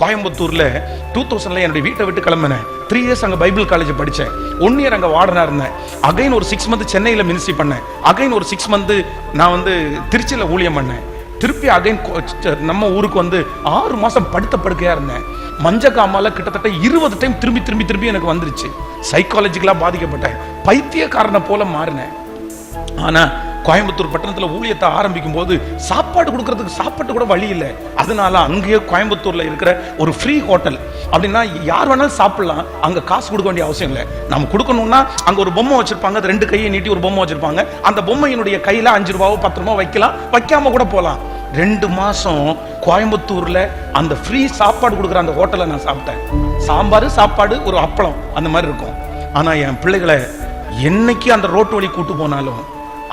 கோயம்புத்தூர்ல 2000 என்னுடைய வீட்டை விட்டு கிளம்பினேன். 3 இயர்ஸ் அங்க பைபிள் காலேஜ் படித்தேன். 1 இயர் அங்க வார்டனா இருந்தேன். அகைன் ஒரு 6 மந்த் சென்னையில் மினிஸ்ட்ரி பண்ணேன். அகைன் ஒரு 6 மந்த் நான் திருச்சியில் ஊழியம் பண்ணேன். திருப்பி அகைன் நம்ம ஊருக்கு 6 மாசம் படுத்த படுக்கையா இருந்தேன். மஞ்சக்காமால கிட்டத்தட்ட 20 டைம் திரும்பி எனக்கு வந்துருச்சு. சைக்காலஜிக்கலா பாதிக்கப்பட்டேன். பைத்தியக்காரனை போல மாறினேன். ஆனா கோயம்புத்தூர் பட்டணத்தில் ஊழியத்தை ஆரம்பிக்கும் போது சாப்பாடு கொடுக்கறதுக்கு சாப்பாட்டு கூட வழி இல்லை. அதனால அங்கேயே கோயம்புத்தூர்ல இருக்கிற ஒரு ஃப்ரீ ஹோட்டல், அப்படின்னா யார் வேணாலும் சாப்பிடலாம், அங்க காசு கொடுக்க வேண்டிய அவசியம் இல்லை. நம்ம கொடுக்கணும்னா அங்க ஒரு பொம்மை வச்சிருப்பாங்க, 2 கையை நீட்டி ஒரு பொம்மை வச்சிருப்பாங்க. அந்த பொம்மையினுடைய கையில 5 ரூபாவோ 10 ரூபாவோ வைக்கலாம், வைக்காம கூட போகலாம். 2 மாசம் கோயம்புத்தூர்ல அந்த ஃப்ரீ சாப்பாடு கொடுக்குற அந்த ஹோட்டலை நான் சாப்பிட்டேன். சாம்பார், சாப்பாடு, ஒரு அப்பளம் அந்த மாதிரி இருக்கும். ஆனா என் பிள்ளைகளை என்னைக்கு அந்த ரோட்டு வழி கூட்டு போனாலும்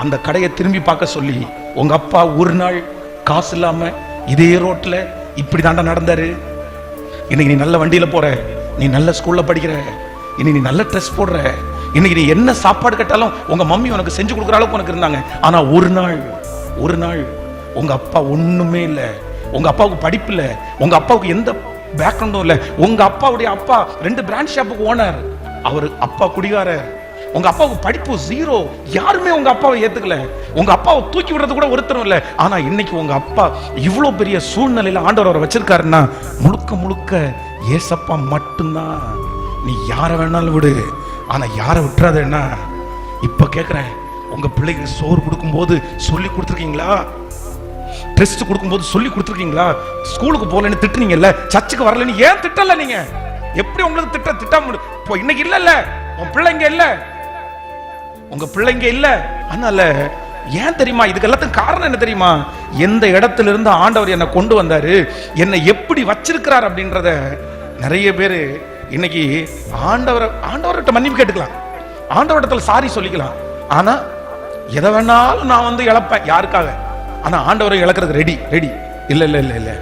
அந்த கடையை திரும்பி பார்க்க சொல்லி, உங்க அப்பா ஒரு நாள் காசு இல்லாம இதே ரோட்ல இப்படி தாண்டா நடந்தாரு, இன்னைக்கு நீ நல்ல வண்டியில போற, நீ நல்ல ஸ்கூல்ல படிக்கிற, இன்னைக்கு நீ நல்ல ட்ரெஸ் போடுற, இன்னைக்கு நீ என்ன சாப்பாடு கேட்டாலும் உங்க மம்மி உனக்கு செஞ்சு கொடுக்குற அளவுக்கு உனக்கு இருந்தாங்க. ஆனா ஒரு நாள் உங்க அப்பா ஒண்ணுமே இல்லை, உங்க அப்பாவுக்கு படிப்பு இல்லை, உங்க அப்பாவுக்கு எந்த பேக்ரவுண்டும் இல்லை. உங்க அப்பாவுடைய அப்பா 2 பிராண்ட் ஷாப்புக்கு ஓனர், அவர் அப்பா குடிகாரர். உங்க அப்பாவுக்கு படிப்பு 0, யாருமே உங்க அப்பாவை ஏத்துக்கல, உங்க அப்பாவை தூக்கி விடுறது கூட ஒருத்தரும் இல்லை. ஆனா இன்னைக்கு உங்க அப்பா இவ்வளவு பெரிய சூழ்நிலையில ஆண்டவர் அவரை வச்சிருக்காருன்னா முழுக்க ஏசப்பா மட்டும்தான். நீ யாரை வேணாலும் விடு, ஆனா யாரை விட்டுறாதேன்னா. இப்ப கேட்கிறேன், உங்க பிள்ளைக்கு சோறு கொடுக்கும் போது சொல்லி கொடுத்துருக்கீங்களா? டெஸ்ட் கொடுக்கும்போது சொல்லி கொடுத்துருக்கீங்களா? ஸ்கூலுக்கு போகலன்னு திட்டுனீங்கல்ல, சர்ச்சுக்கு வரலன்னு ஏன் திட்டல? நீங்க எப்படி உங்களுக்கு திட்டாம இப்போ இன்னைக்கு இல்ல, உன் பிள்ளைங்க இல்ல, உங்க பிள்ளைங்க இல்ல. அதனால ஏன் தெரியுமா, இதுக்கு எல்லாத்துக்கும் காரணம் என்ன தெரியுமா? எந்த இடத்துல இருந்து ஆண்டவர் என்னை கொண்டு வந்தாரு, என்னை எப்படி வச்சிருக்கிறார் அப்படின்றத நிறைய பேர் இன்னைக்கு ஆண்டவர்கிட்ட மன்னிப்பு கேட்டுக்கலாம், ஆண்டவரிடத்துல சாரி சொல்லிக்கலாம். ஆனா எதை வேணாலும் நான் இழப்பேன் யாருக்காக, ஆனா ஆண்டவரை இழக்கிறது ரெடி இல்ல.